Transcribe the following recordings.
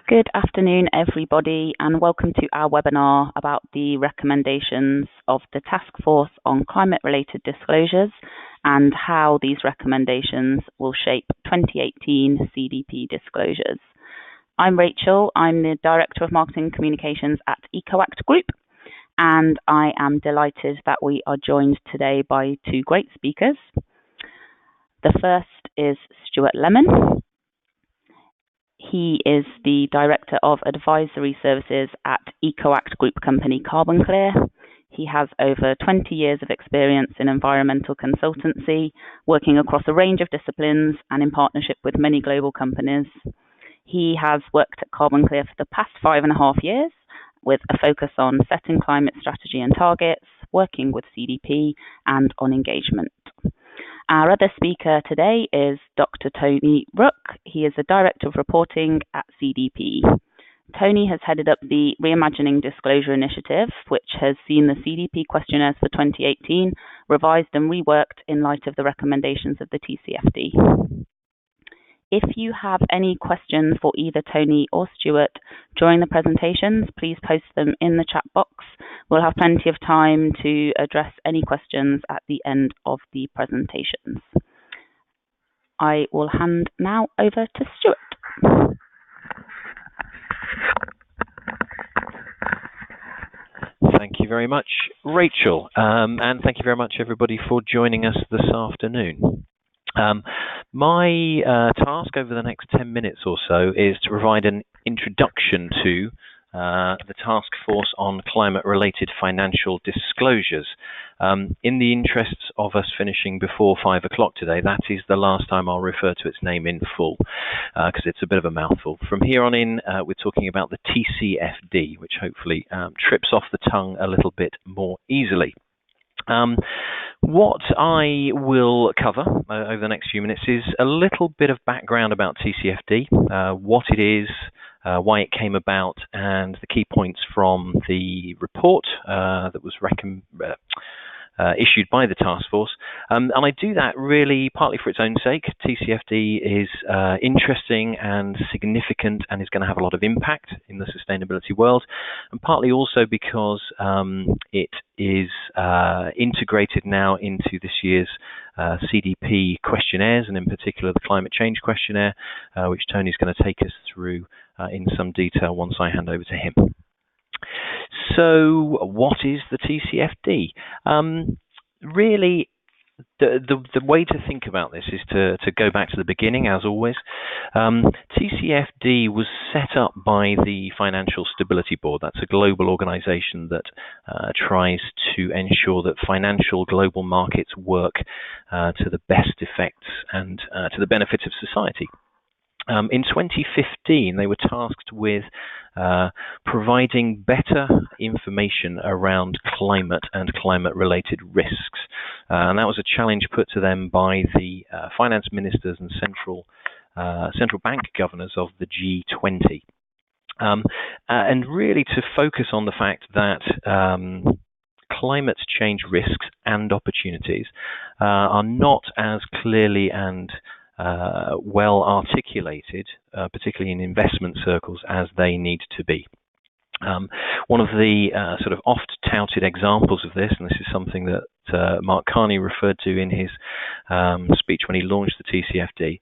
Good afternoon, everybody, and welcome to our webinar about the recommendations of the Task Force on Climate-Related Disclosures and how these recommendations will shape 2018 CDP disclosures. I'm Rachel. I'm the Director of Marketing Communications at EcoAct Group, and I am delighted that we are joined today by two great speakers. The first is Stuart Lemon. He is the Director of Advisory Services at EcoAct Group company Carbon Clear. He has over 20 years of experience in environmental consultancy, working across a range of disciplines and in partnership with many global companies. He has worked at Carbon Clear for the past 5.5 years, with a focus on setting climate strategy and targets, working with CDP, and on engagement. Our other speaker today is Dr. Tony Rook. He is the Director of Reporting at CDP. Tony has headed up the Reimagining Disclosure Initiative, which has seen the CDP questionnaires for 2018 revised and reworked in light of the recommendations of the TCFD. If you have any questions for either Tony or Stuart during the presentations, please post them in the chat box. We'll have plenty of time to address any questions at the end of the presentations. I will hand now over to Stuart. Thank you very much, Rachel, and thank you very much, everybody, for joining us this afternoon. My task over the next 10 minutes or so is to provide an introduction to the Task Force on Climate-Related Financial Disclosures. In the interests of us finishing before 5 o'clock today, that is the last time I'll refer to its name in full, because it's a bit of a mouthful. From here on in, we're talking about the TCFD, which hopefully trips off the tongue a little bit more easily. What I will cover over the next few minutes is a little bit of background about TCFD, what it is, why it came about, and the key points from the report that was issued by the task force. And I do that really partly for its own sake. TCFD is interesting and significant and is going to have a lot of impact in the sustainability world, and partly also because it is integrated now into this year's CDP questionnaires, and in particular the climate change questionnaire, which Tony's going to take us through in some detail once I hand over to him. So what is the TCFD? Really, the way to think about this is to go back to the beginning, as always. TCFD was set up by the Financial Stability Board. That's a global organization that tries to ensure that financial global markets work to the best effects and to the benefit of society. In 2015, they were tasked with providing better information around climate and climate-related risks. And that was a challenge put to them by the finance ministers and central bank governors of the G20. And really to focus on the fact that climate change risks and opportunities are not as clearly and well articulated, particularly in investment circles, as they need to be. One of the sort of oft-touted examples of this, and this is something that Mark Carney referred to in his speech when he launched the TCFD,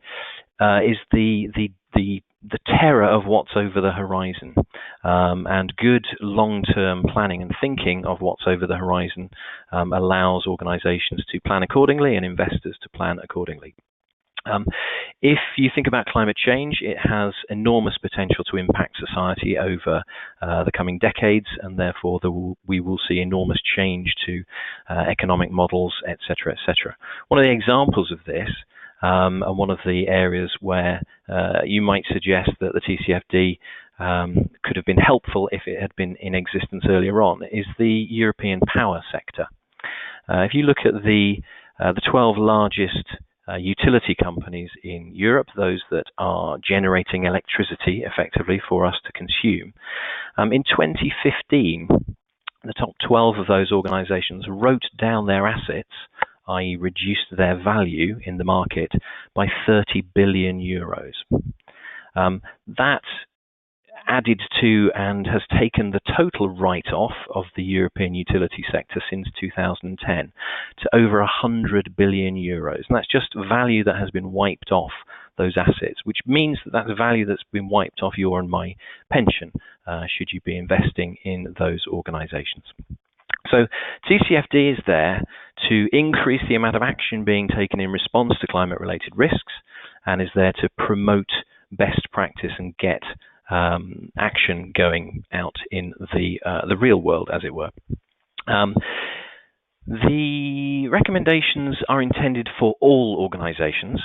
is the terror of what's over the horizon, and good long-term planning and thinking of what's over the horizon allows organizations to plan accordingly and investors to plan accordingly. If you think about climate change, it has enormous potential to impact society over the coming decades, and therefore we will see enormous change to economic models, etc., etc. One of the examples of this, and one of the areas where you might suggest that the TCFD could have been helpful if it had been in existence earlier on, is the European power sector. If you look at the 12 largest utility companies in Europe, those that are generating electricity effectively for us to consume. In 2015, the top 12 of those organizations wrote down their assets, i.e. reduced their value in the market by 30 billion euros. That added to and has taken the total write-off of the European utility sector since 2010 to over 100 billion euros. And that's just value that has been wiped off those assets, which means that that's value that's been wiped off your and my pension, should you be investing in those organizations. So TCFD is there to increase the amount of action being taken in response to climate-related risks, and is there to promote best practice and get action going out in the real world, as it were. The recommendations are intended for all organizations,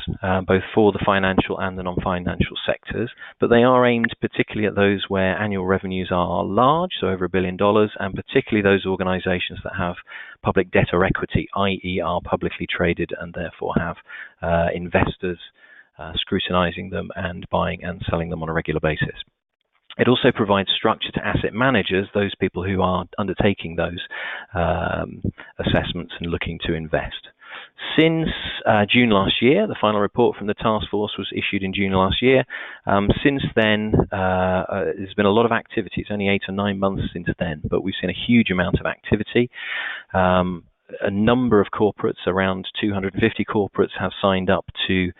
both for the financial and the non-financial sectors, but they are aimed particularly at those where annual revenues are large, so over $1 billion, and particularly those organizations that have public debt or equity, i.e. are publicly traded and therefore have investors scrutinizing them and buying and selling them on a regular basis. It also provides structure to asset managers, those people who are undertaking those assessments and looking to invest. Since June last year, the final report from the task force was issued in June last year. Since then, there's been a lot of activity. It's only 8 or 9 months since then, but we've seen a huge amount of activity. A number of corporates, around 250 corporates, have signed up to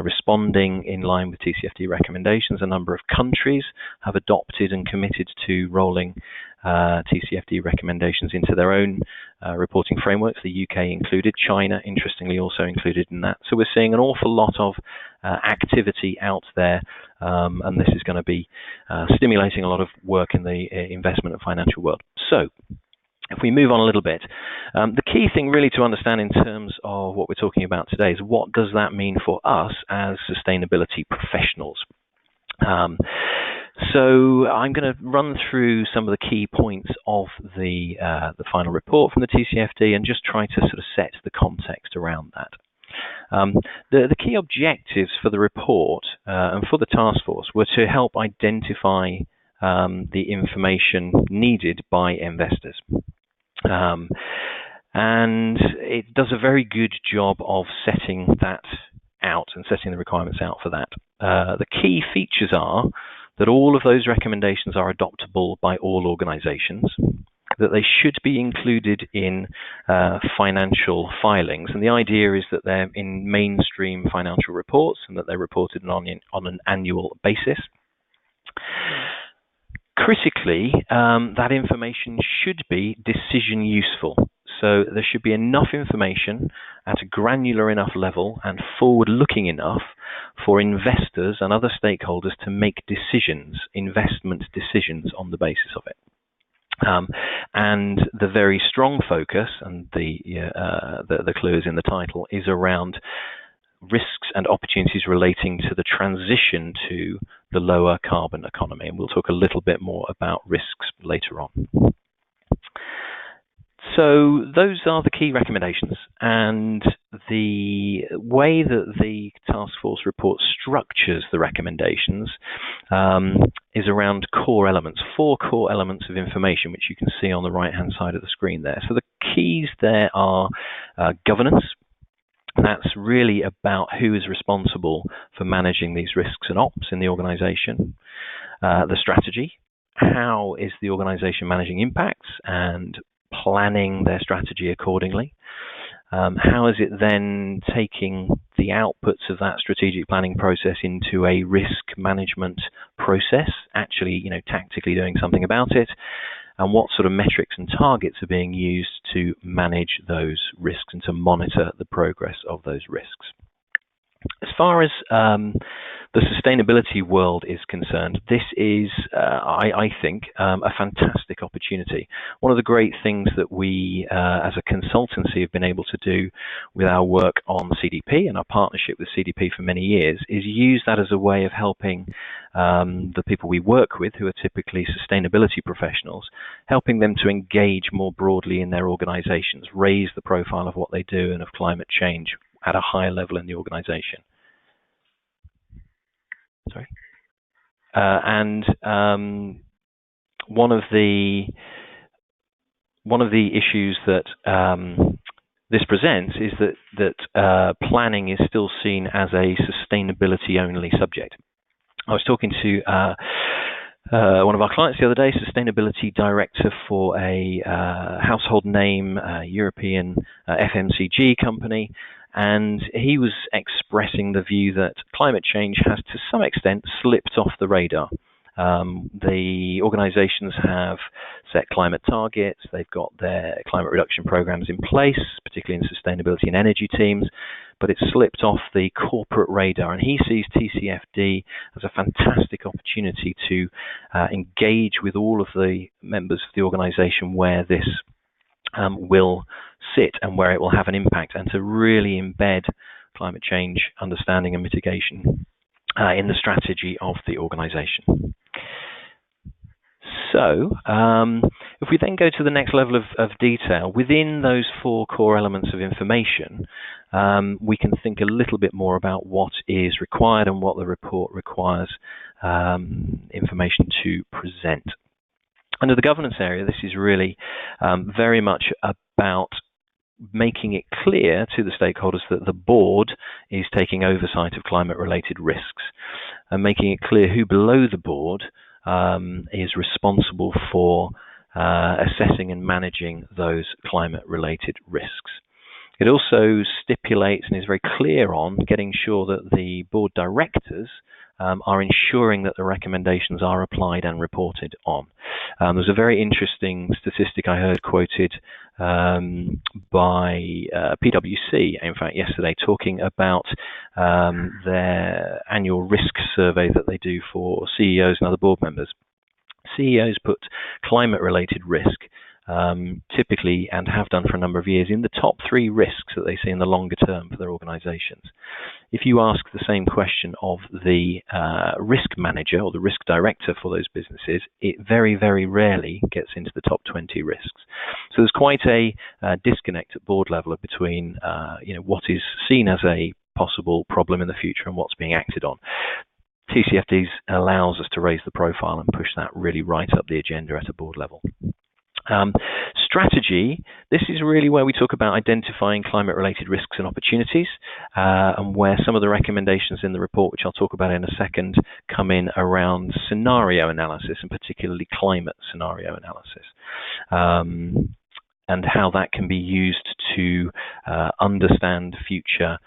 responding in line with TCFD recommendations. A number of countries have adopted and committed to rolling TCFD recommendations into their own reporting frameworks, the UK included, China, interestingly, also included in that. So we're seeing an awful lot of activity out there, and this is going to be stimulating a lot of work in the investment and financial world. So, if we move on a little bit, the key thing really to understand in terms of what we're talking about today is what does that mean for us as sustainability professionals? So I'm going to run through some of the key points of the final report from the TCFD and just try to sort of set the context around that. The key objectives for the report and for the task force were to help identify the information needed by investors. And it does a very good job of setting that out and setting the requirements out for that. The key features are that all of those recommendations are adoptable by all organizations, that they should be included in financial filings. And the idea is that they're in mainstream financial reports and that they're reported on an annual basis. Critically, that information should be decision useful. So there should be enough information at a granular enough level and forward-looking enough for investors and other stakeholders to make decisions, investment decisions on the basis of it. And the very strong focus, and the clue is in the title, is around risks and opportunities relating to the transition to the lower carbon economy. And we'll talk a little bit more about risks later on. So those are the key recommendations, and the way that the task force report structures the recommendations is around core elements, 4 core elements of information, which you can see on the right-hand side of the screen there. So the keys there are governance. That's really about who is responsible for managing these risks and ops in the organization. The strategy, how is the organization managing impacts and planning their strategy accordingly? How is it then taking the outputs of that strategic planning process into a risk management process, actually, tactically doing something about it? And what sort of metrics and targets are being used to manage those risks and to monitor the progress of those risks? As far as the sustainability world is concerned, this is, I think, a fantastic opportunity. One of the great things that we, as a consultancy, have been able to do with our work on CDP and our partnership with CDP for many years is use that as a way of helping the people we work with, who are typically sustainability professionals, helping them to engage more broadly in their organizations, raise the profile of what they do and of climate change at a higher level in the organization. Sorry. And one of the issues that this presents is that planning is still seen as a sustainability-only subject. I was talking to one of our clients the other day, sustainability director for a household name European FMCG company, and he was expressing the view that climate change has to some extent slipped off the radar. The organisations have set climate targets, they've got their climate reduction programs in place, particularly in sustainability and energy teams, but it's slipped off the corporate radar, and he sees TCFD as a fantastic opportunity to engage with all of the members of the organisation where this will sit and where it will have an impact, and to really embed climate change understanding and mitigation in the strategy of the organisation. So, if we then go to the next level of detail, within those 4 core elements of information, we can think a little bit more about what is required and what the report requires information to present. Under the governance area, this is really very much about making it clear to the stakeholders that the board is taking oversight of climate-related risks, and making it clear who below the board is responsible for assessing and managing those climate-related risks. It also stipulates and is very clear on getting sure that the board directors are ensuring that the recommendations are applied and reported on. There's a very interesting statistic I heard quoted by PwC, in fact, yesterday, talking about their annual risk survey that they do for CEOs and other board members. CEOs put climate-related risk typically, and have done for a number of years, in the top 3 risks that they see in the longer term for their organizations. If you ask the same question of the risk manager or the risk director for those businesses, it very, very rarely gets into the top 20 risks. So there's quite a disconnect at board level between what is seen as a possible problem in the future and what's being acted on. TCFD allows us to raise the profile and push that really right up the agenda at a board level. Strategy, this is really where we talk about identifying climate-related risks and opportunities, and where some of the recommendations in the report, which I'll talk about in a second, come in around scenario analysis, and particularly climate scenario analysis, and how that can be used to understand future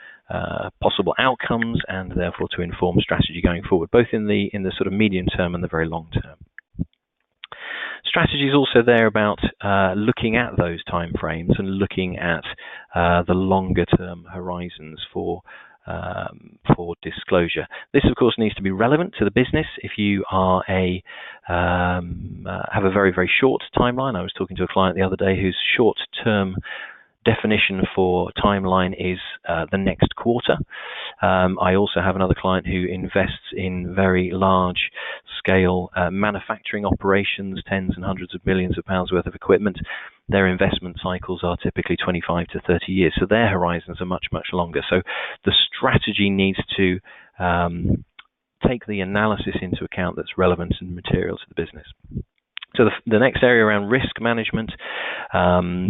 possible outcomes, and therefore to inform strategy going forward, both in the sort of medium term and the very long term. Strategy is also there about looking at those timeframes and looking at the longer term horizons for disclosure. This, of course, needs to be relevant to the business. If you are have a very, very short timeline, I was talking to a client the other day whose short term definition for timeline is the next quarter. I also have another client who invests in very large scale manufacturing operations, tens and hundreds of millions of pounds worth of equipment. Their investment cycles are typically 25 to 30 years, so their horizons are much, much longer. So the strategy needs to take the analysis into account that's relevant and material to the business. So the next area around risk management,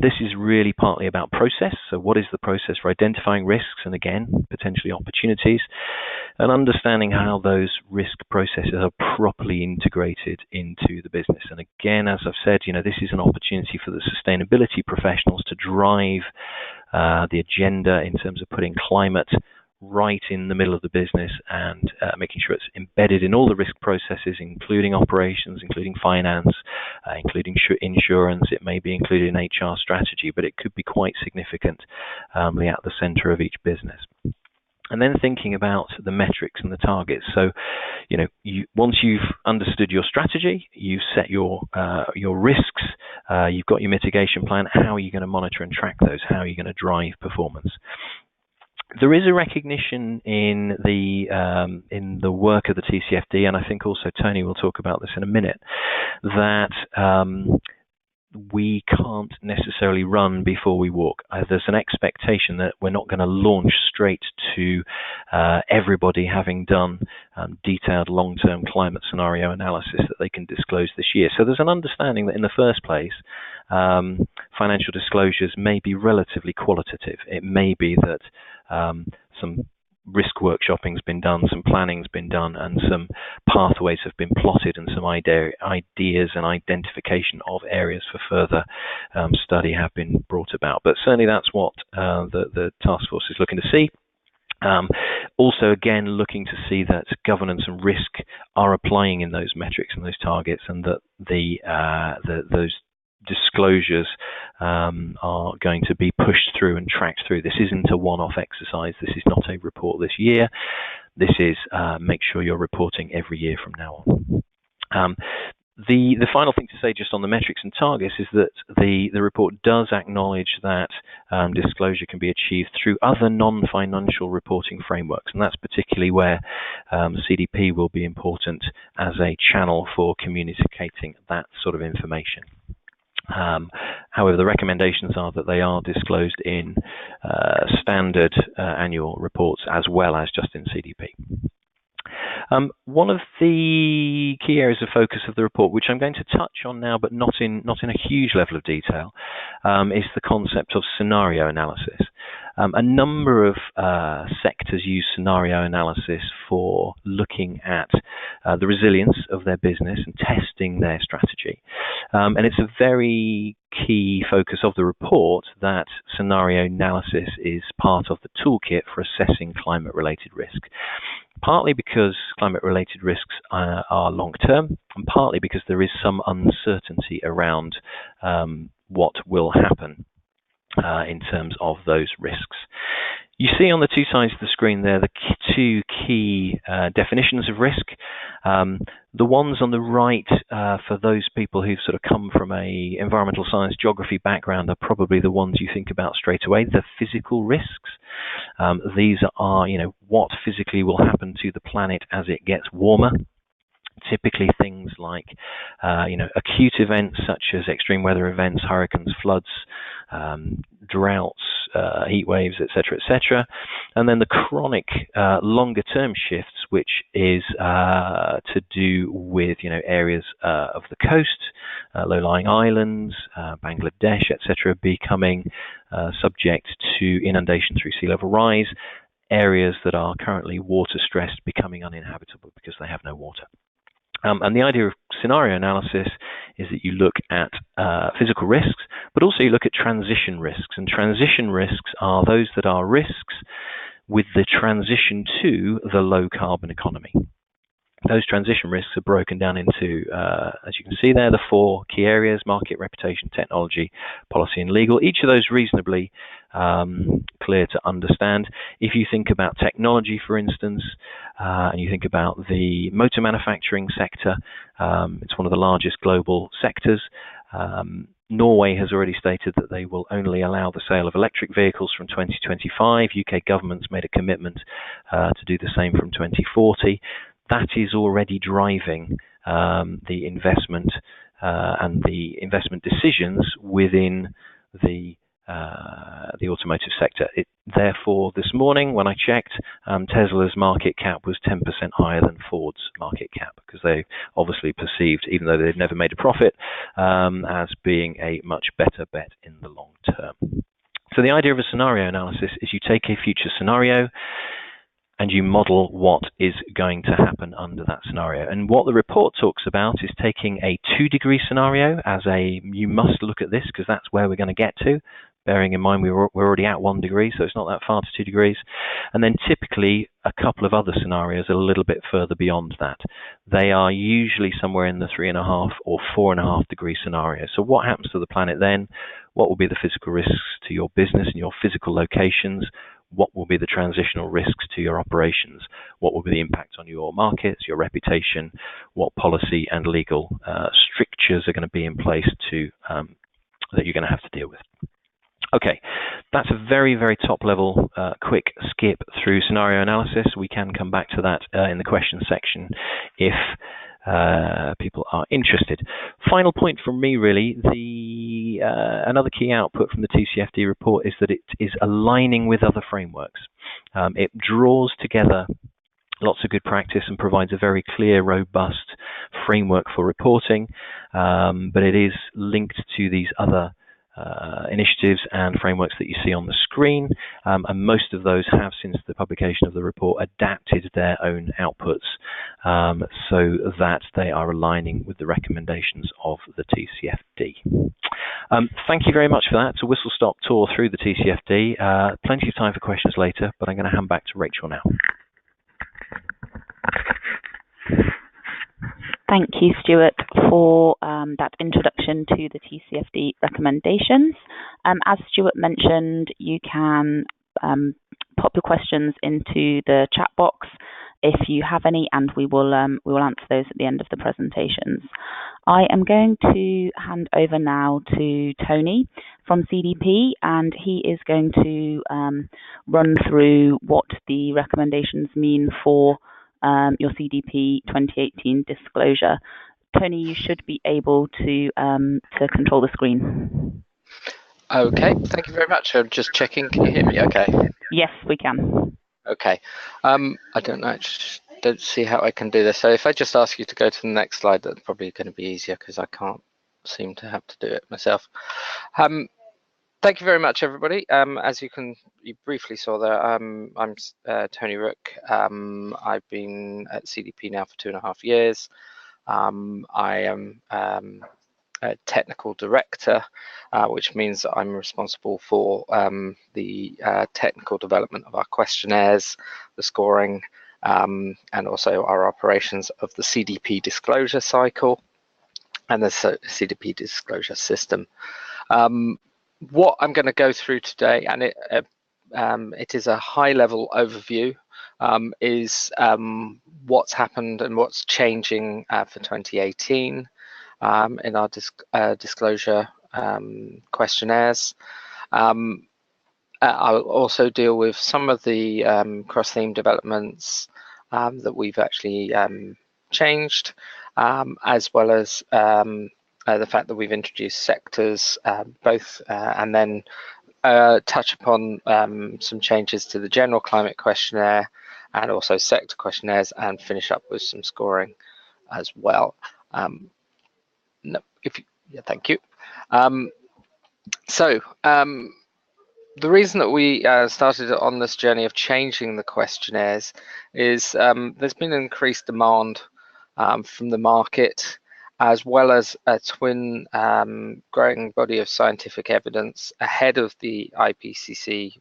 this is really partly about process. So what is the process for identifying risks and, again, potentially opportunities, and understanding how those risk processes are properly integrated into the business. And again, as I've said, this is an opportunity for the sustainability professionals to drive the agenda in terms of putting climate right in the middle of the business and making sure it's embedded in all the risk processes, including operations, including finance, including insurance. It may be included in HR strategy, but it could be quite significant at the center of each business. And then thinking about the metrics and the targets. So, once you've understood your strategy, you've set your risks, you've got your mitigation plan. How are you going to monitor and track those? How are you going to drive performance? There is a recognition in the work of the TCFD, and I think also Tony will talk about this in a minute, that we can't necessarily run before we walk. There's an expectation that we're not going to launch straight to everybody having done detailed long-term climate scenario analysis that they can disclose this year. So there's an understanding that in the first place, financial disclosures may be relatively qualitative. It may be that some risk workshopping's been done, some planning's been done, and some pathways have been plotted, and some ideas and identification of areas for further study have been brought about. But certainly that's what the task force is looking to see. Also, again, looking to see that governance and risk are applying in those metrics and those targets, and that those disclosures are going to be pushed through and tracked through. This isn't a one-off exercise. This is not a report this year. This is make sure you're reporting every year from now on. The final thing to say just on the metrics and targets is that the report does acknowledge that disclosure can be achieved through other non-financial reporting frameworks, and that's particularly where CDP will be important as a channel for communicating that sort of information. However, the recommendations are that they are disclosed in standard annual reports as well as just in CDP. One of the key areas of focus of the report, which I'm going to touch on now, but not in a huge level of detail, is the concept of scenario analysis. A number of sectors use scenario analysis for looking at the resilience of their business and testing their strategy. And it's a very key focus of the report that scenario analysis is part of the toolkit for assessing climate-related risk. Partly because climate-related risks are long-term, and partly because there is some uncertainty around what will happen in terms of those risks. You see on the two sides of the screen there the two key definitions of risk. The ones on the right for those people who've sort of come from a environmental science geography background are probably the ones you think about straight away, the physical risks. These are, what physically will happen to the planet as it gets warmer. Typically things like, acute events such as extreme weather events, hurricanes, floods, droughts, heat waves, etc., and then the chronic, longer-term shifts, which is to do with, areas of the coast, low-lying islands, Bangladesh, etc., becoming subject to inundation through sea level rise, areas that are currently water-stressed becoming uninhabitable because they have no water. And the idea of scenario analysis is that you look at physical risks, but also you look at transition risks. And transition risks are those that are risks with the transition to the low-carbon economy. Those transition risks are broken down into, as you can see there, the four key areas: market, reputation, technology, policy, and legal. Each of those reasonably clear to understand. If you think about technology, for instance, and you think about the motor manufacturing sector, it's one of the largest global sectors. Norway has already stated that they will only allow the sale of electric vehicles from 2025. UK government's made a commitment to do the same from 2040. That is already driving the investment and the investment decisions within the automotive sector. Therefore, this morning when I checked, Tesla's market cap was 10% higher than Ford's market cap, because they obviously perceived, even though they've never made a profit, as being a much better bet in the long term. So the idea of a scenario analysis is you take a future scenario and you model what is going to happen under that scenario. And what the report talks about is taking a 2-degree scenario as you must look at this because that's where we're going to get to, bearing in mind we're already at 1 degree, so it's not that far to 2 degrees. And then typically a couple of other scenarios a little bit further beyond that. They are usually somewhere in the 3.5 or 4.5 degree scenario. So what happens to the planet then? What will be the physical risks to your business and your physical locations? What will be the transitional risks to your operations? What will be the impact on your markets, your reputation? What policy and legal strictures are going to be in place that you're going to have to deal with? Okay, that's a very, very top level quick skip through scenario analysis. We can come back to that in the questions section if people are interested. Final point from me, really, another key output from the TCFD report is that it is aligning with other frameworks. It draws together lots of good practice and provides a very clear, robust framework for reporting, but it is linked to these other initiatives and frameworks that you see on the screen, and most of those have, since the publication of the report, adapted their own outputs so that they are aligning with the recommendations of the TCFD. Thank you very much for that. It's a whistle-stop tour through the TCFD. Plenty of time for questions later, but I'm going to hand back to Rachel now. Thank you, Stuart, for that introduction to the TCFD recommendations. As Stuart mentioned, you can pop your questions into the chat box if you have any, and we will answer those at the end of the presentations. I am going to hand over now to Tony from CDP, and he is going to run through what the recommendations mean for your CDP 2018 disclosure. Tony, you should be able to control the screen. Okay, thank you very much. I'm just checking. Can you hear me okay? Yes, we can. Okay. I don't see how I can do this. So if I just ask you to go to the next slide, that's probably going to be easier because I can't seem to have to do it myself. Thank you very much, everybody. As you briefly saw there, I'm Tony Rook. I've been at CDP now for 2.5 years. I am a technical director, which means that I'm responsible for the technical development of our questionnaires, the scoring, and also our operations of the CDP disclosure cycle and the CDP disclosure system. What I'm going to go through today, and it is a high-level overview, is what's happened and what's changing for 2018 in our disclosure questionnaires. I'll also deal with some of the cross-theme developments that we've actually changed, as well as the fact that we've introduced sectors, and then touch upon some changes to the general climate questionnaire and also sector questionnaires, and finish up with some scoring as well. Thank you. The reason that we started on this journey of changing the questionnaires is there's been an increased demand from the market, as well as a twin growing body of scientific evidence ahead of the IPCC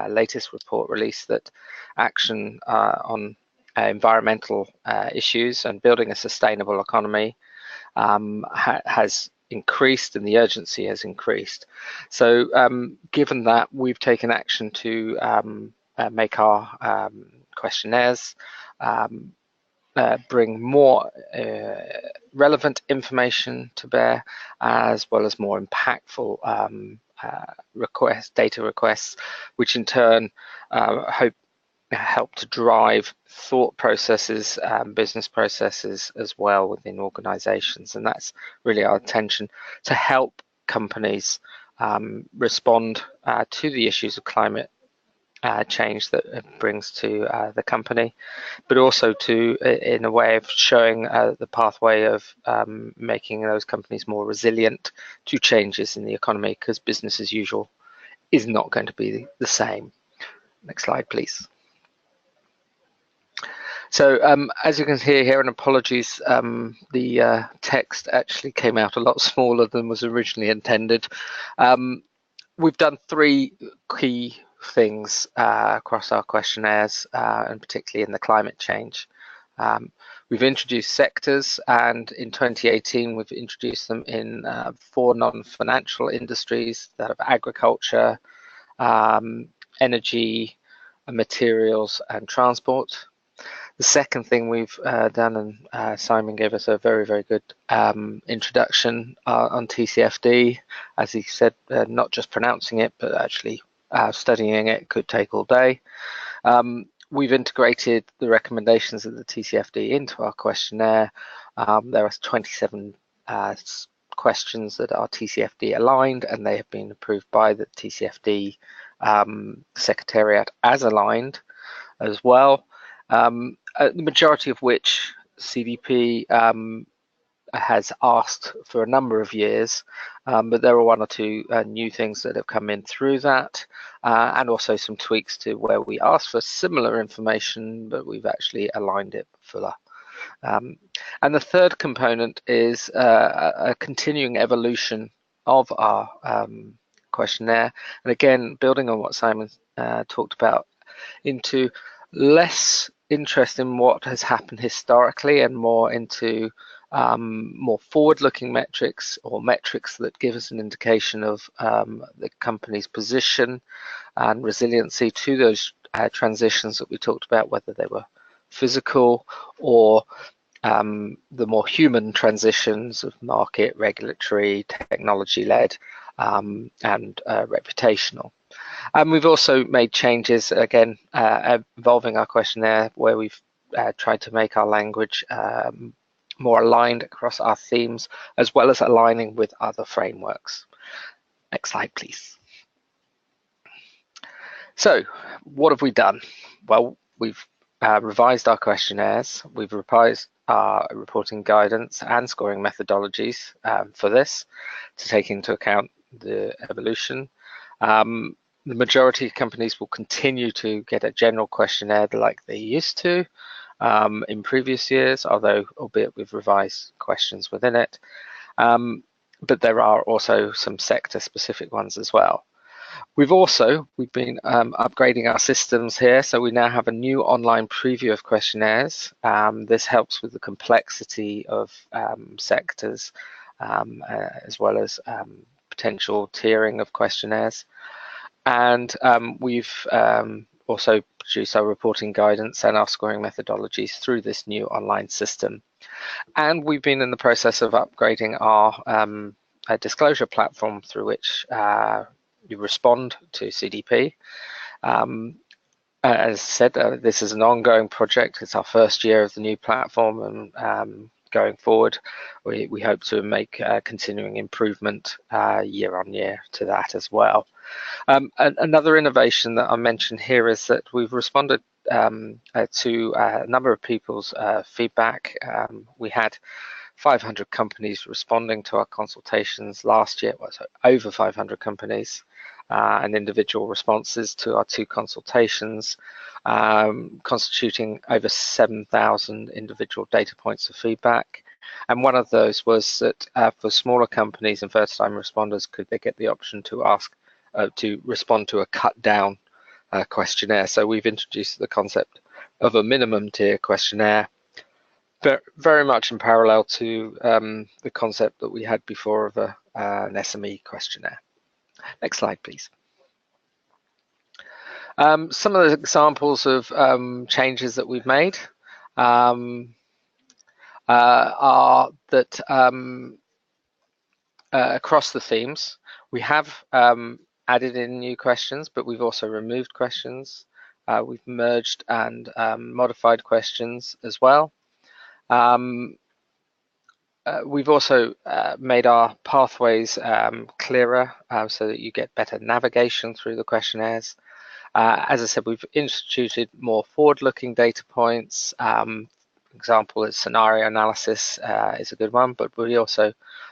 latest report release that action on environmental issues and building a sustainable economy has increased, and the urgency has increased. So given that, we've taken action to make our questionnaires bring more relevant information to bear, as well as more impactful data requests, which in turn help to drive thought processes, business processes as well within organizations. And that's really our intention, to help companies respond to the issues of climate change that it brings to the company, but also to, in a way of showing the pathway of making those companies more resilient to changes in the economy, because business as usual is not going to be the same. Next slide, please. So as you can hear here, and apologies, the text actually came out a lot smaller than was originally intended. We've done 3 key things across our questionnaires, and particularly in the climate change. We've introduced sectors, and in 2018 we've introduced them in 4 non-financial industries, that of agriculture, energy, materials and transport. The second thing we've done, and Simon gave us a very, very good introduction on TCFD. As he said, not just pronouncing it, but actually studying it could take all day. We've integrated the recommendations of the TCFD into our questionnaire. There are 27 questions that are TCFD aligned, and they have been approved by the TCFD Secretariat as aligned as well. The majority of which CDP has asked for a number of years, but there are one or two new things that have come in through that, and also some tweaks to where we asked for similar information, but we've actually aligned it fuller. And the third component is a continuing evolution of our questionnaire, and again, building on what Simon talked about, into less interest in what has happened historically and more into more forward-looking metrics, or metrics that give us an indication of the company's position and resiliency to those transitions that we talked about, whether they were physical or the more human transitions of market, regulatory, technology-led, and reputational. And we've also made changes, again, evolving our questionnaire, where we've tried to make our language more aligned across our themes, as well as aligning with other frameworks. Next slide, please. So, what have we done? Well, we've revised our questionnaires, we've revised our reporting guidance and scoring methodologies for this to take into account the evolution. The majority of companies will continue to get a general questionnaire like they used to in previous years, although albeit with revised questions within it. But there are also some sector-specific ones as well. We've been upgrading our systems here, so we now have a new online preview of questionnaires. This helps with the complexity of sectors, as well as potential tiering of questionnaires. And we've also produced our reporting guidance and our scoring methodologies through this new online system. And we've been in the process of upgrading our disclosure platform through which you respond to CDP. As I said, this is an ongoing project. It's our first year of the new platform, and going forward, we hope to make continuing improvement year on year to that as well. Another innovation that I mentioned here is that we've responded to a number of people's feedback. We had 500 companies responding to our consultations last year, so over 500 companies, and individual responses to our 2 consultations, constituting over 7,000 individual data points of feedback. And one of those was that for smaller companies and first-time responders, could they get the option to ask to respond to a cut-down questionnaire. So we've introduced the concept of a minimum tier questionnaire, very much in parallel to the concept that we had before of an SME questionnaire. Next slide, please. Some of the examples of changes that we've made are that across the themes, we have added in new questions, but we've also removed questions. We've merged and modified questions as well. We've also made our pathways clearer so that you get better navigation through the questionnaires. As I said, we've instituted more forward-looking data points. Example is scenario analysis is a good one, but we also,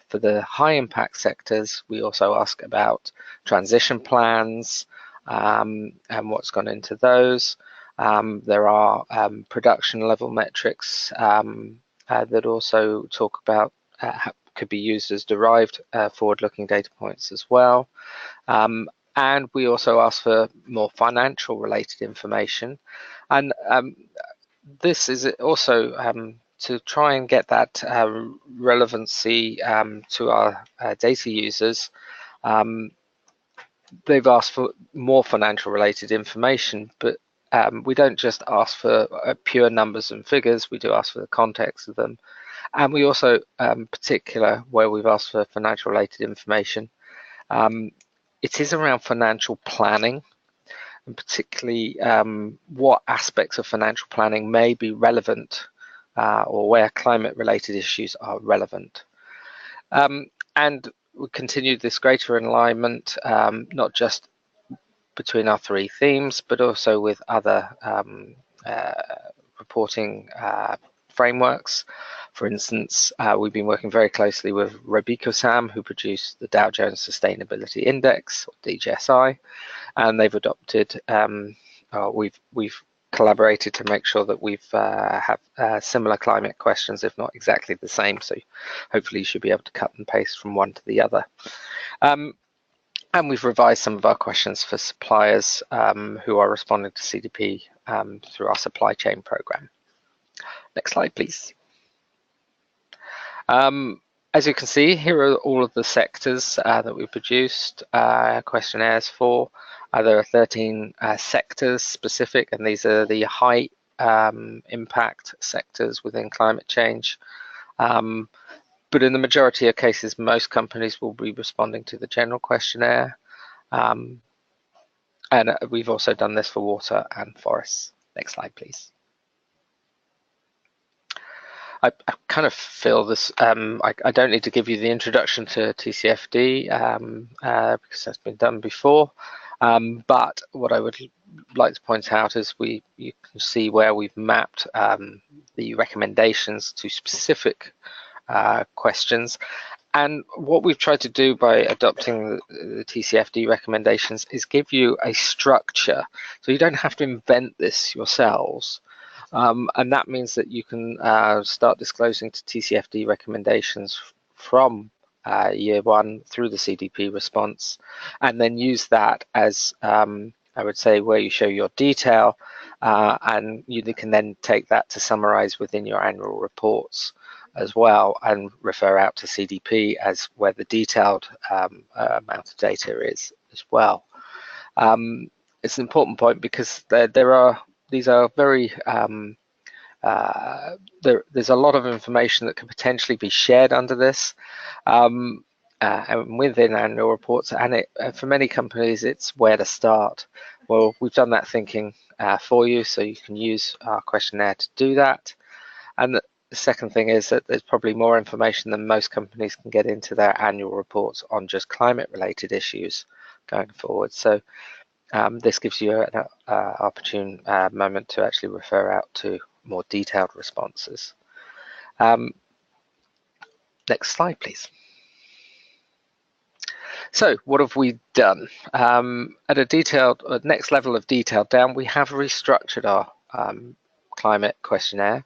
for the high impact sectors, we also ask about transition plans and what's gone into those. There are production level metrics that also talk about could be used as derived forward-looking data points as well. And we also ask for more financial related information. And this is also to try and get that relevancy to our data users. They've asked for more financial related information, but we don't just ask for pure numbers and figures, we do ask for the context of them. And we also, particular where we've asked for financial related information, it is around financial planning, and particularly what aspects of financial planning may be relevant or where climate related issues are relevant. And we continued this greater alignment, not just between our 3 themes, but also with other reporting frameworks. For instance, we've been working very closely with Robeco-Sam, who produced the Dow Jones Sustainability Index, or DJSI, and they've adopted, we've collaborated to make sure that we've have similar climate questions, if not exactly the same. So hopefully you should be able to cut and paste from one to the other. And we've revised some of our questions for suppliers who are responding to CDP through our supply chain program. Next slide, please. As you can see, here are all of the sectors that we produced questionnaires for. There are 13 sectors specific, and these are the high impact sectors within climate change. But in the majority of cases, most companies will be responding to the general questionnaire. And we've also done this for water and forests. Next slide, please. I kind of feel this, I don't need to give you the introduction to TCFD because that's been done before. But what I would like to point out is you can see where we've mapped the recommendations to specific questions. And what we've tried to do by adopting the TCFD recommendations is give you a structure. So you don't have to invent this yourselves. And that means that you can start disclosing to TCFD recommendations from year one through the CDP response, and then use that as, I would say, where you show your detail, and you can then take that to summarize within your annual reports as well, and refer out to CDP as where the detailed amount of data is as well. It's an important point because these are very, there's a lot of information that could potentially be shared under this and within annual reports, and for many companies it's where to start. Well, we've done that thinking for you, so you can use our questionnaire to do that. And the second thing is that there's probably more information than most companies can get into their annual reports on just climate related issues going forward. So this gives you an opportune moment to actually refer out to more detailed responses. Next slide, please. So what have we done? At a next level of detail down, we have restructured our climate questionnaire.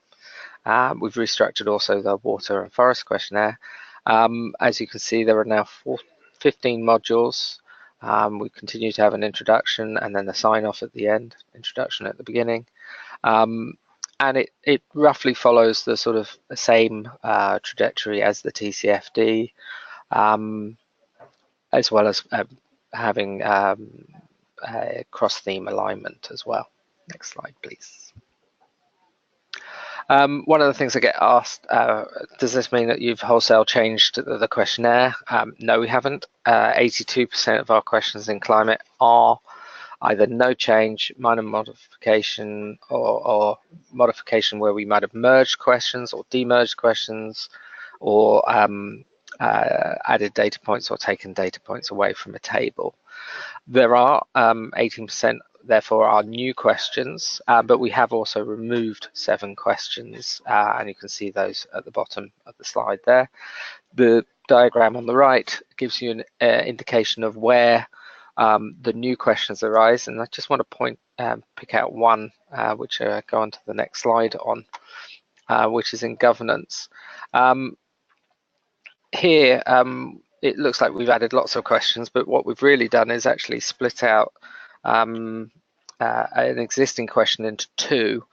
We've restructured also the water and forest questionnaire. As you can see, there are now 15 modules. We continue to have an introduction and then the sign off at the end, introduction at the beginning. And it roughly follows the sort of the same trajectory as the TCFD, as well as having a cross-theme alignment as well. Next slide, please. One of the things I get asked, does this mean that you've wholesale changed the questionnaire? No, we haven't. 82% of our questions in climate are either no change, minor modification, or modification where we might have merged questions or demerged questions, or added data points or taken data points away from a table. There are 18% therefore are new questions, but we have also removed 7 questions, and you can see those at the bottom of the slide there. The diagram on the right gives you an indication of where the new questions arise, and I just want to pick out one which I go on to the next slide on, which is in governance. Here it looks like we've added lots of questions, but what we've really done is actually split out an existing question into 2,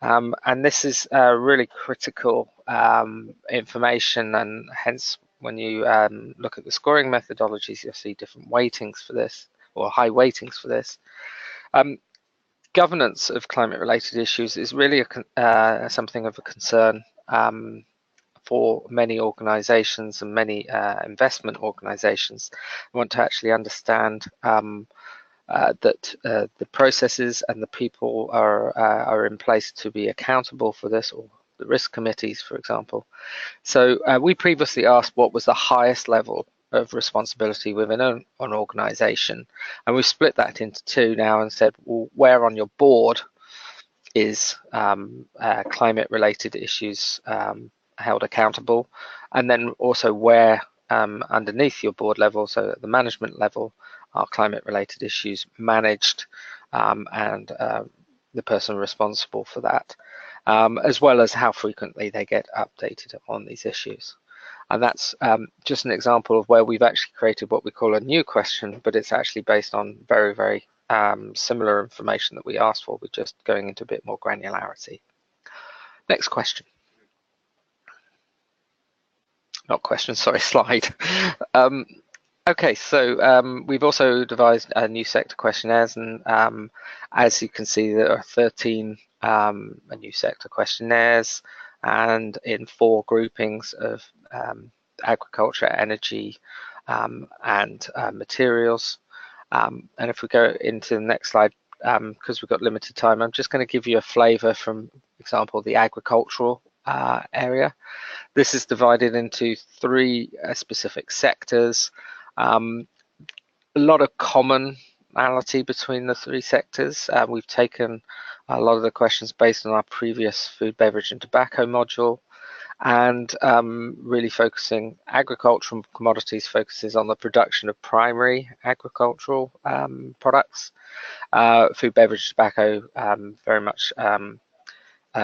and this is really critical information, and hence when you look at the scoring methodologies, you'll see different weightings for this, or high weightings for this. Governance of climate related issues is really something of a concern for many organizations and many investment organizations. Want to actually understand that the processes and the people are in place to be accountable for this, or the risk committees, for example. So we previously asked what was the highest level of responsibility within an organization, and we've split that into 2 now and said, well, where on your board is climate related issues held accountable, and then also where underneath your board level, so at the management level, are climate related issues managed, and the person responsible for that, as well as how frequently they get updated on these issues. And that's just an example of where we've actually created what we call a new question, but it's actually based on very, very similar information that we asked for. We're just going into a bit more granularity. Next question. Not question, sorry, slide. Okay, so we've also devised new sector questionnaires, and as you can see, there are 13 new sector questionnaires, and in 4 groupings of agriculture, energy, and materials. And if we go into the next slide, because we've got limited time, I'm just going to give you a flavour from, for example, the agricultural area. This is divided into 3 specific sectors. A lot of commonality between the 3 sectors. We've taken a lot of the questions based on our previous food, beverage and tobacco module, and really focusing agriculture and commodities focuses on the production of primary agricultural products. Food, beverage, tobacco very much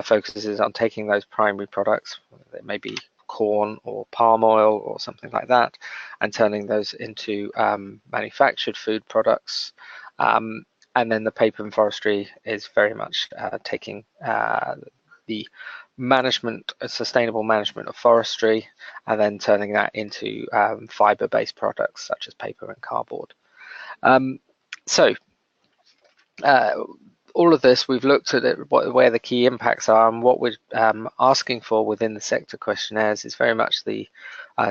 focuses on taking those primary products, it may be corn or palm oil or something like that, and turning those into manufactured food products. And then the paper and forestry is very much taking the management, sustainable management of forestry, and then turning that into fiber-based products such as paper and cardboard. All of this, we've looked at it, where the key impacts are, and what we're asking for within the sector questionnaires is very much the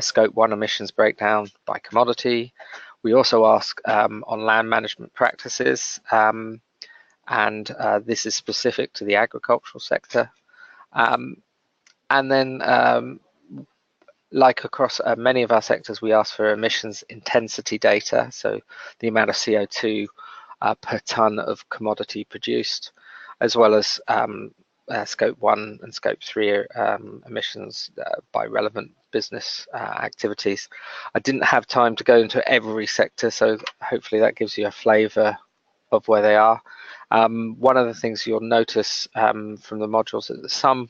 Scope 1 emissions breakdown by commodity. We also ask on land management practices, and this is specific to the agricultural sector. And then, like across many of our sectors, we ask for emissions intensity data, so the amount of CO2 per tonne of commodity produced, as well as Scope 1 and Scope 3 emissions by relevant business activities. I didn't have time to go into every sector, so hopefully that gives you a flavour of where they are. One of the things you'll notice from the modules is that some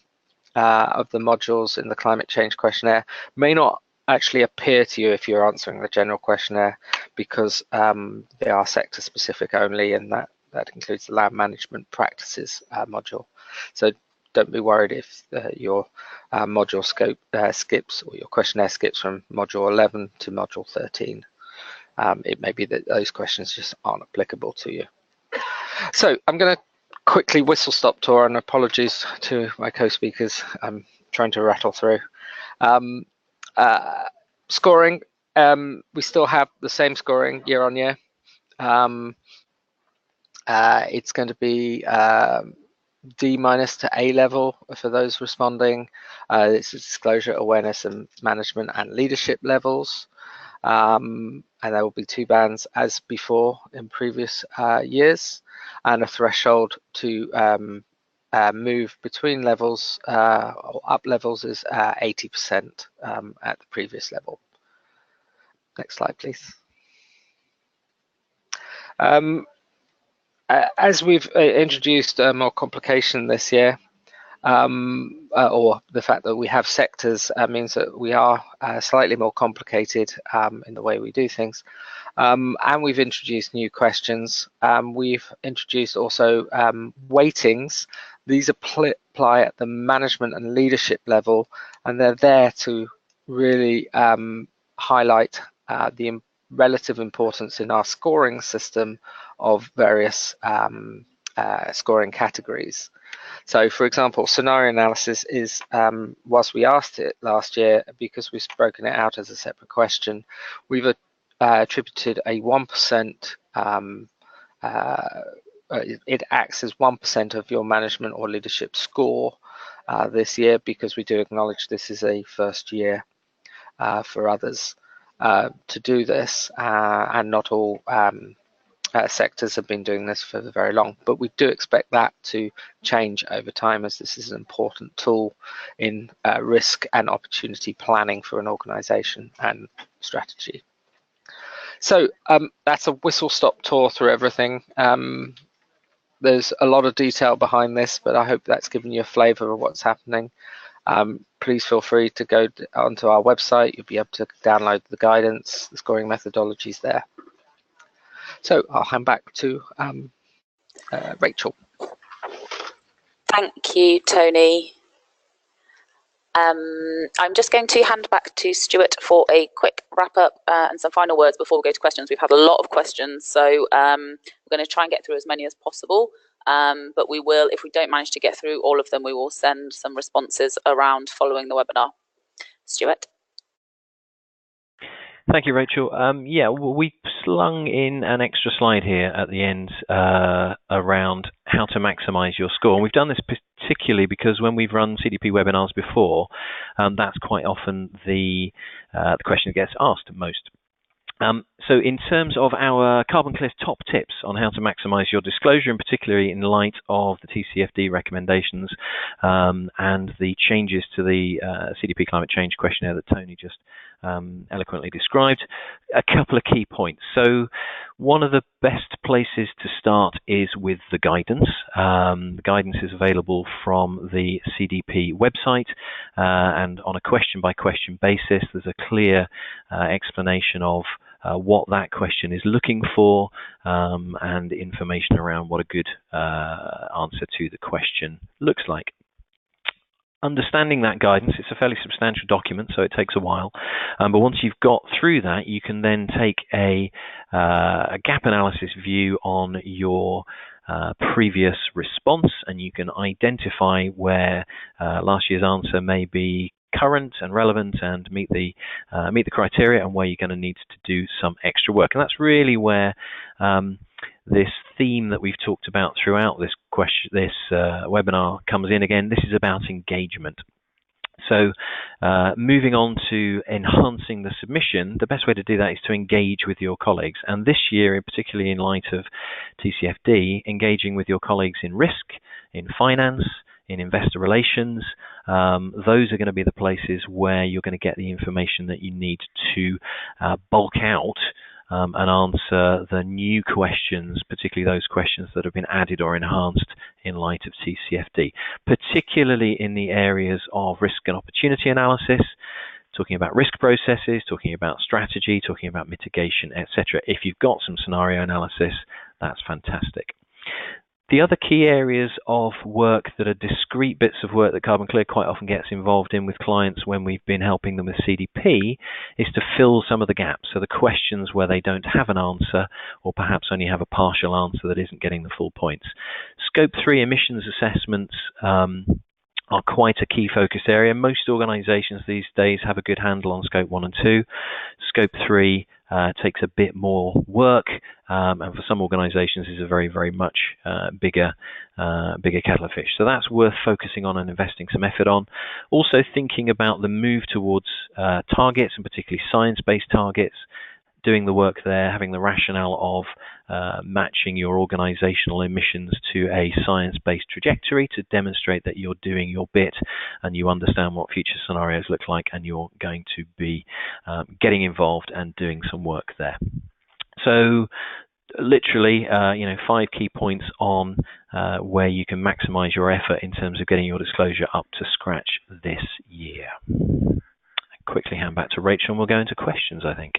of the modules in the climate change questionnaire may not actually appear to you if you're answering the general questionnaire, because they are sector specific only, and that includes the land management practices module. So don't be worried if your module scope skips, or your questionnaire skips from module 11 to module 13. It may be that those questions just aren't applicable to you. So I'm going to quickly whistle stop tour, and apologies to my co-speakers, I'm trying to rattle through. Scoring, we still have the same scoring year on year. It's going to be D- to A level for those responding. It's disclosure, awareness and management and leadership levels. And there will be 2 bands as before in previous years, and a threshold to move between levels or up levels is 80% at the previous level. Next slide, please. As we've introduced more complication this year, or the fact that we have sectors means that we are slightly more complicated in the way we do things. And we've introduced new questions. We've introduced also weightings. These apply at the management and leadership level, and they're there to really highlight the relative importance in our scoring system of various scoring categories. So, for example, scenario analysis is, whilst we asked it last year, because we've broken it out as a separate question, we've attributed a 1%, it acts as 1% of your management or leadership score this year, because we do acknowledge this is a first year for others to do this, and not all sectors have been doing this for very long, but we do expect that to change over time, as this is an important tool in risk and opportunity planning for an organization and strategy. So that's a whistle-stop tour through everything. There's a lot of detail behind this, but I hope that's given you a flavor of what's happening. Please feel free to go onto our website. You'll be able to download the guidance, the scoring methodologies there. So I'll hand back to Rachel. Thank you, Tony. I'm just going to hand back to Stuart for a quick wrap up and some final words before we go to questions. We've had a lot of questions, so we're going to try and get through as many as possible. But we will, if we don't manage to get through all of them, we will send some responses around following the webinar. Stuart? Thank you, Rachel. Yeah, we slung in an extra slide here at the end around how to maximize your score. And we've done this particularly because when we've run CDP webinars before, that's quite often the question that gets asked most. So in terms of our Carbon Clear top tips on how to maximize your disclosure, and particularly in light of the TCFD recommendations and the changes to the CDP climate change questionnaire that Tony just eloquently described, a couple of key points. So one of the best places to start is with the guidance. The guidance is available from the CDP website, and on a question-by-question basis, there's a clear explanation of what that question is looking for and information around what a good answer to the question looks like. Understanding that guidance, it's a fairly substantial document, so it takes a while. But once you've got through that, you can then take a gap analysis view on your previous response, and you can identify where last year's answer may be current and relevant and meet the criteria, and where you're going to need to do some extra work. And that's really where this theme that we've talked about throughout this webinar comes in again. This is about engagement. So moving on to enhancing the submission, the best way to do that is to engage with your colleagues. And this year, particularly in light of TCFD, engaging with your colleagues in risk, in finance, in investor relations, those are going to be the places where you're going to get the information that you need to bulk out and answer the new questions, particularly those questions that have been added or enhanced in light of TCFD, particularly in the areas of risk and opportunity analysis, talking about risk processes, talking about strategy, talking about mitigation, etc. If you've got some scenario analysis, that's fantastic. The other key areas of work that are discrete bits of work that Carbon Clear quite often gets involved in with clients when we've been helping them with CDP is to fill some of the gaps. So the questions where they don't have an answer, or perhaps only have a partial answer that isn't getting the full points. Scope 3 emissions assessments are quite a key focus area. Most organizations these days have a good handle on Scope 1 and 2. Scope 3 takes a bit more work, and for some organizations is a very, very much bigger kettle of fish. So that's worth focusing on and investing some effort on. Also thinking about the move towards targets, and particularly science-based targets, doing the work there, having the rationale of matching your organizational emissions to a science-based trajectory to demonstrate that you're doing your bit and you understand what future scenarios look like, and you're going to be getting involved and doing some work there. So literally, 5 key points on where you can maximize your effort in terms of getting your disclosure up to scratch this year. I quickly hand back to Rachel and we'll go into questions, I think.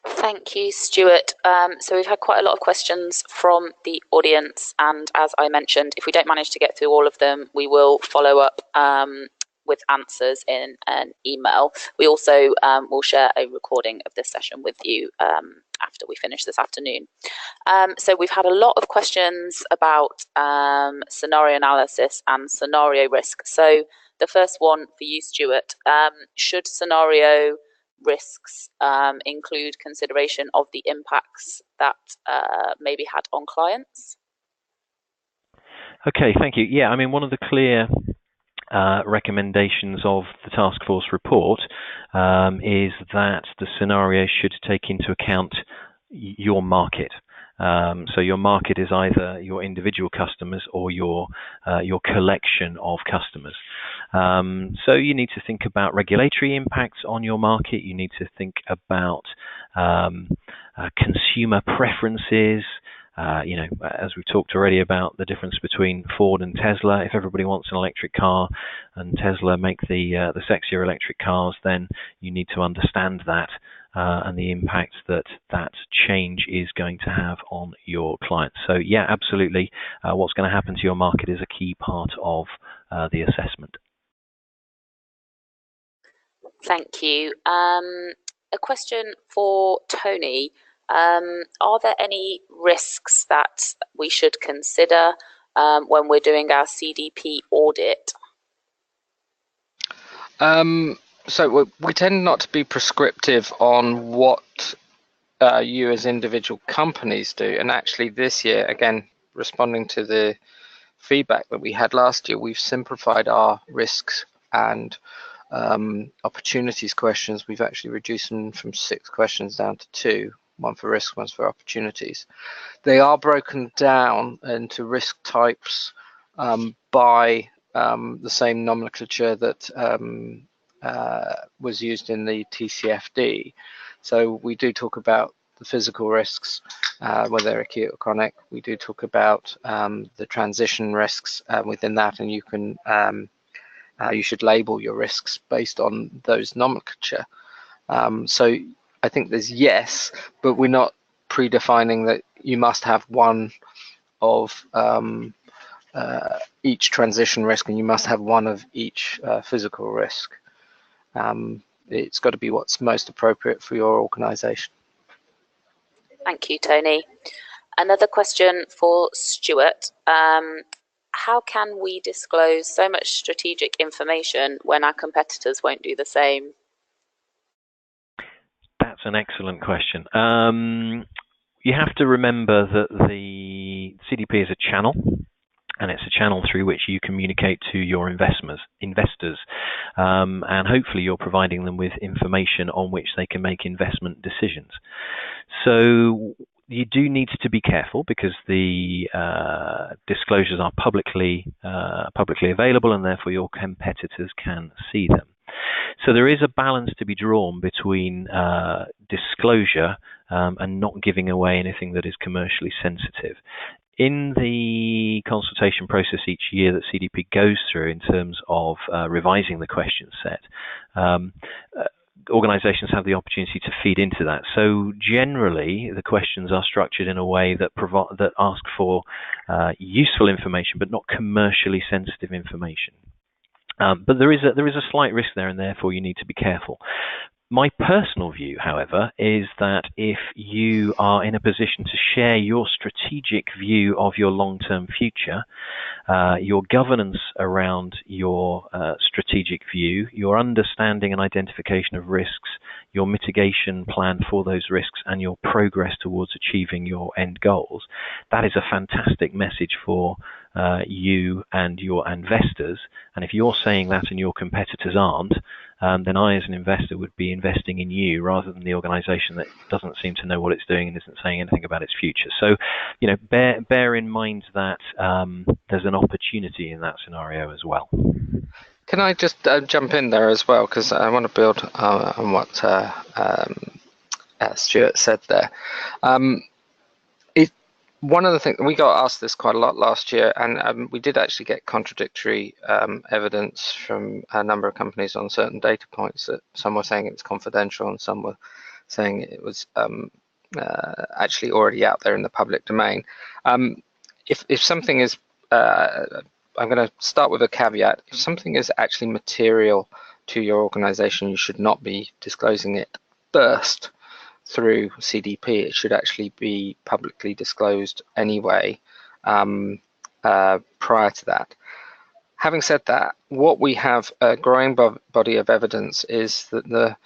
Thank you, Stuart. So we've had quite a lot of questions from the audience, and as I mentioned, if we don't manage to get through all of them, we will follow up with answers in an email. We also will share a recording of this session with you after we finish this afternoon. So we've had a lot of questions about scenario analysis and scenario risk. So the first one for you, Stuart, should scenario risks include consideration of the impacts that may be had on clients? Okay, thank you. Yeah, I mean, one of the clear recommendations of the task force report is that the scenario should take into account your market. So your market is either your individual customers or your collection of customers. So you need to think about regulatory impacts on your market. You need to think about consumer preferences. As we talked already about the difference between Ford and Tesla. If everybody wants an electric car and Tesla make the sexier electric cars, then you need to understand that and the impact that change is going to have on your clients. So yeah, absolutely, what's going to happen to your market is a key part of the assessment. Thank you. A question for Tony. Are there any risks that we should consider when we're doing our CDP audit? So we tend not to be prescriptive on what you as individual companies do. And actually this year, again, responding to the feedback that we had last year, we've simplified our risks and opportunities questions. We've actually reduced them from 6 questions down to 2. One for risk, one's for opportunities. They are broken down into risk types by the same nomenclature that was used in the TCFD. So we do talk about the physical risks, whether they're acute or chronic. We do talk about the transition risks within that, and you can you should label your risks based on those nomenclature. So I think there's yes, but we're not predefining that you must have one of each transition risk and you must have one of each physical risk. It's got to be what's most appropriate for your organization. Thank you, Tony. Another question for Stuart. How can we disclose so much strategic information when our competitors won't do the same? That's an excellent question. You have to remember that the CDP is a channel, and it's a channel through which you communicate to your investors, and hopefully you're providing them with information on which they can make investment decisions. So you do need to be careful because the disclosures are publicly available, and therefore your competitors can see them. So there is a balance to be drawn between disclosure and not giving away anything that is commercially sensitive. In the consultation process each year that CDP goes through in terms of revising the question set, organizations have the opportunity to feed into that. So generally, the questions are structured in a way that ask for useful information, but not commercially sensitive information. But there is a slight risk there, and therefore you need to be careful. My personal view, however, is that if you are in a position to share your strategic view of your long-term future, your governance around your strategic view, your understanding and identification of risks, your mitigation plan for those risks, and your progress towards achieving your end goals, that is a fantastic message for you and your investors. And if you're saying that and your competitors aren't, then I as an investor would be investing in you rather than the organization that doesn't seem to know what it's doing and isn't saying anything about its future. So, bear in mind that there's an opportunity in that scenario as well. Can I just jump in there as well, because I want to build on what Stuart said there. One of the things, we got asked this quite a lot last year, and we did actually get contradictory evidence from a number of companies on certain data points. That some were saying it was confidential and some were saying it was actually already out there in the public domain. If something is, I'm going to start with a caveat. If something is actually material to your organization, you should not be disclosing it first through CDP. It should actually be publicly disclosed anyway prior to that. Having said that, what we have a growing body of evidence is that the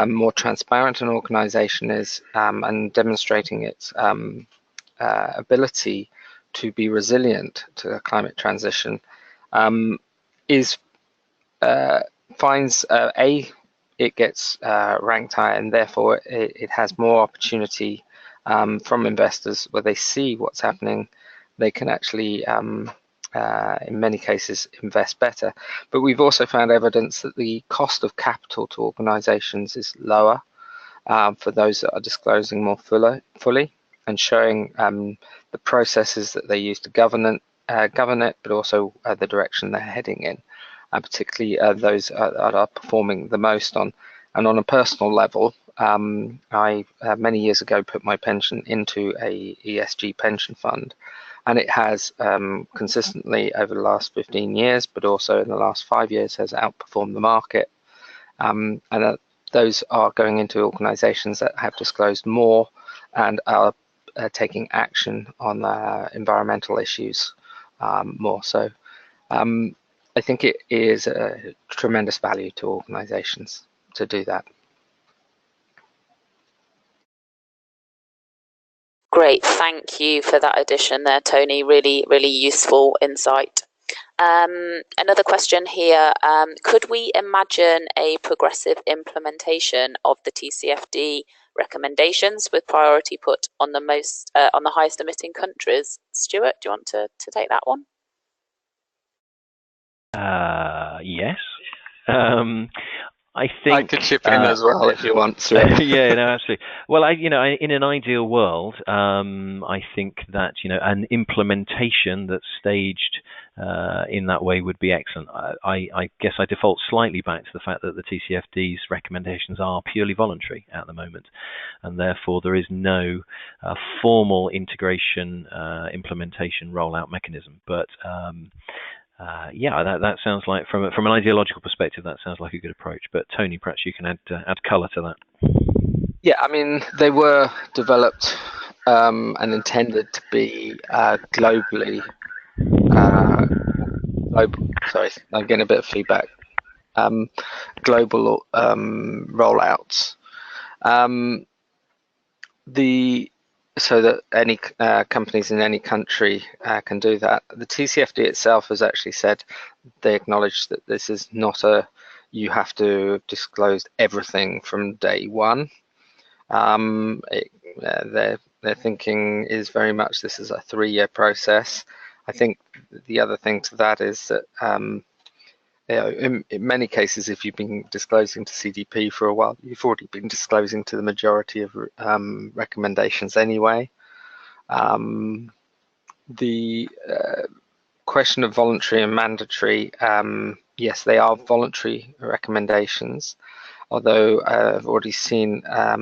more transparent an organization is and demonstrating its ability to be resilient to the climate transition finds it gets ranked higher, and therefore it has more opportunity from investors where they see what's happening, they can actually, in many cases, invest better. But we've also found evidence that the cost of capital to organizations is lower for those that are disclosing more fully and showing the processes that they use to govern it, but also the direction they're heading in, and particularly those that are performing the most on. And on a personal level, I many years ago put my pension into a ESG pension fund, and it has consistently over the last 15 years, but also in the last 5 years, has outperformed the market. And those are going into organizations that have disclosed more and are taking action on environmental issues more. So I think it is a tremendous value to organizations to do that. Great, thank you for that addition there, Tony. Really, really useful insight. Another question here, could we imagine a progressive implementation of the TCFD recommendations with priority put on the highest emitting countries? Stuart, do you want to take that one? Yes. I think I could chip in as well if you want to. Yeah, no, absolutely. Well, in an ideal world, I think that an implementation that's staged in that way would be excellent. I guess I default slightly back to the fact that the TCFD's recommendations are purely voluntary at the moment, and therefore there is no formal integration, implementation, rollout mechanism. But yeah, that sounds like, from an ideological perspective, that sounds like a good approach. But Tony, perhaps you can add colour to that. Yeah, I mean, they were developed and intended to be globally. Sorry, I'm getting a bit of feedback. Global rollouts. So that any companies in any country can do that. The TCFD itself has actually said they acknowledge that this is not you have to disclose everything from day one. Their thinking is very much this is a 3-year process. I think the other thing to that is that in many cases, if you've been disclosing to CDP for a while, you've already been disclosing to the majority of recommendations anyway. The question of voluntary and mandatory, yes, they are voluntary recommendations, although I've already seen a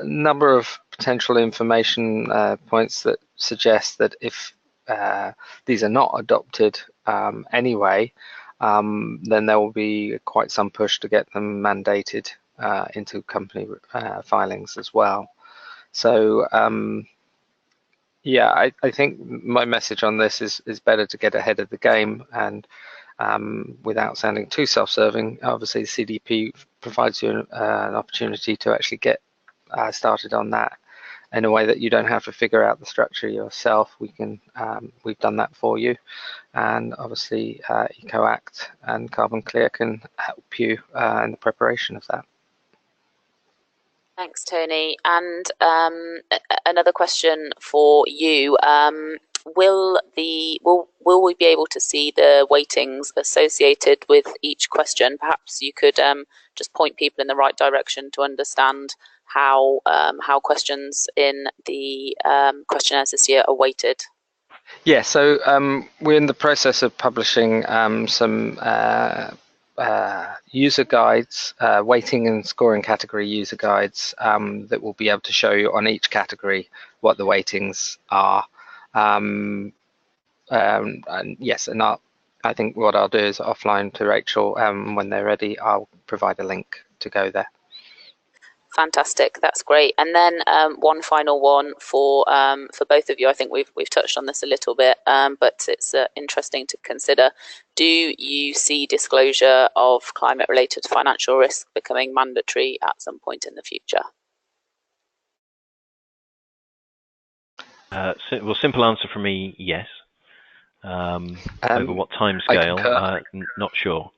number of potential information points that suggest that if these are not adopted anyway, then there will be quite some push to get them mandated into company filings as well. So yeah, I think my message on this is better to get ahead of the game, and without sounding too self-serving, obviously CDP provides you an opportunity to actually get started on that in a way that you don't have to figure out the structure yourself. We've done that for you, and obviously EcoAct and Carbon Clear can help you in the preparation of that. Thanks, Tony. And another question for you: will we be able to see the weightings associated with each question? Perhaps you could just point people in the right direction to understand how questions in the questionnaires this year are weighted. Yeah, so we're in the process of publishing some user guides, weighting and scoring category user guides that will be able to show you on each category what the weightings are. And yes, and I think what I'll do is offline to Rachel, when they're ready, I'll provide a link to go there. Fantastic, that's great. And then one final one for both of you. I think we've touched on this a little bit, but it's interesting to consider. Do you see disclosure of climate-related financial risk becoming mandatory at some point in the future? Well, simple answer for me, yes. Over what time scale? Not sure.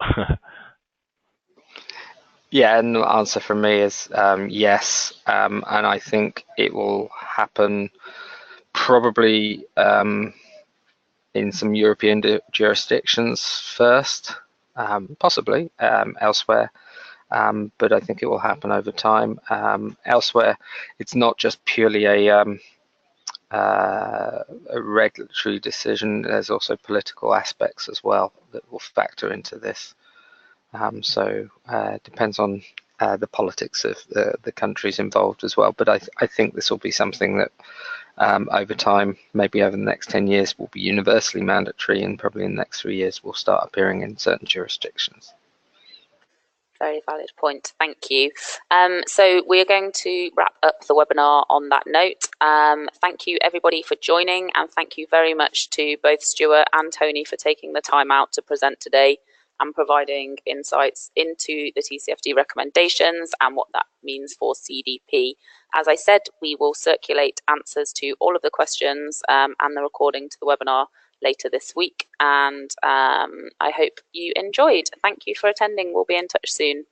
Yeah, and the answer from me is yes, and I think it will happen probably in some European jurisdictions first, possibly elsewhere, but I think it will happen over time. Elsewhere, it's not just purely a regulatory decision. There's also political aspects as well that will factor into this. So it depends on the politics of the countries involved as well. But I think this will be something that over time, maybe over the next 10 years, will be universally mandatory, and probably in the next 3 years will start appearing in certain jurisdictions. Very valid point. Thank you. So we're going to wrap up the webinar on that note. Thank you everybody for joining, and thank you very much to both Stuart and Tony for taking the time out to present today and providing insights into the TCFD recommendations and what that means for CDP. As I said, we will circulate answers to all of the questions and the recording to the webinar later this week, and I hope you enjoyed. Thank you for attending. We'll be in touch soon.